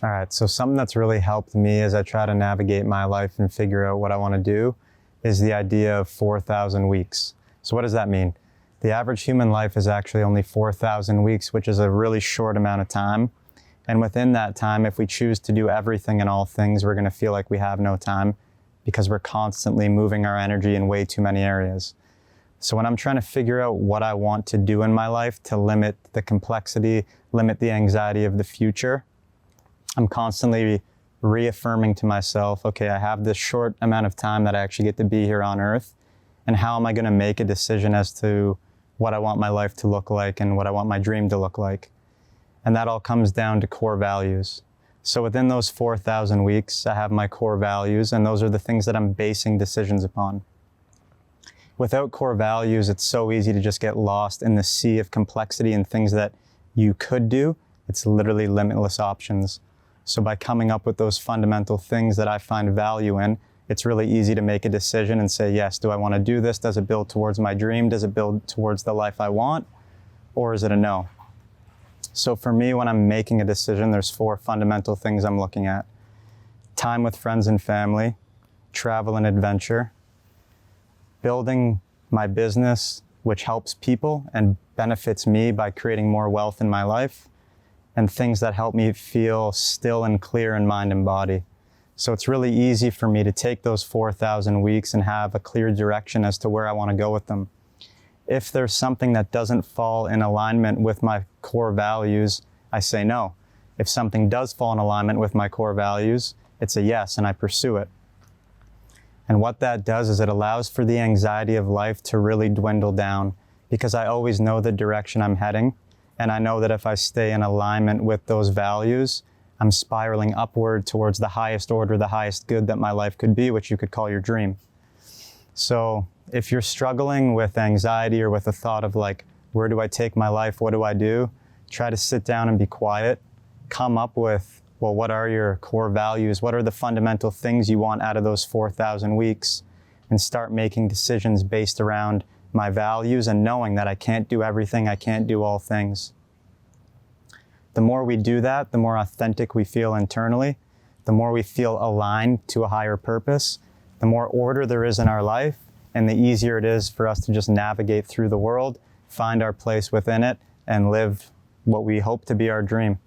All right, so something that's really helped me as I try to navigate my life and figure out what I want to do is the idea of 4,000 weeks. So what does that mean? The average human life is actually only 4,000 weeks, which is a really short amount of time. And within that time, if we choose to do everything and all things, we're going to feel like we have no time because we're constantly moving our energy in way too many areas. So when I'm trying to figure out what I want to do in my life to limit the complexity, limit the anxiety of the future, I'm constantly reaffirming to myself, okay, I have this short amount of time that I actually get to be here on Earth, and how am I going to make a decision as to what I want my life to look like and what I want my dream to look like? And that all comes down to core values. So within those 4,000 weeks, I have my core values, and those are the things that I'm basing decisions upon. Without core values, it's so easy to just get lost in the sea of complexity and things that you could do. It's literally limitless options. So by coming up with those fundamental things that I find value in, it's really easy to make a decision and say, yes, do I want to do this? Does it build towards my dream? Does it build towards the life I want? Or is it a no? So for me, when I'm making a decision, there's 4 fundamental things I'm looking at. Time with friends and family, travel and adventure, building my business, which helps people and benefits me by creating more wealth in my life, and things that help me feel still and clear in mind and body. So it's really easy for me to take those 4,000 weeks and have a clear direction as to where I want to go with them. If there's something that doesn't fall in alignment with my core values, I say no. If something does fall in alignment with my core values, it's a yes, and I pursue it. And what that does is it allows for the anxiety of life to really dwindle down, because I always know the direction I'm heading. And I know that if I stay in alignment with those values, I'm spiraling upward towards the highest order, the highest good that my life could be, which you could call your dream. So if you're struggling with anxiety or with a thought of like, where do I take my life? What do I do? Try to sit down and be quiet. Come up with, well, what are your core values? What are the fundamental things you want out of those 4,000 weeks? And start making decisions based around my values and knowing that I can't do everything, I can't do all things. The more we do that, the more authentic we feel internally, the more we feel aligned to a higher purpose, the more order there is in our life, and the easier it is for us to just navigate through the world, find our place within it, and live what we hope to be our dream.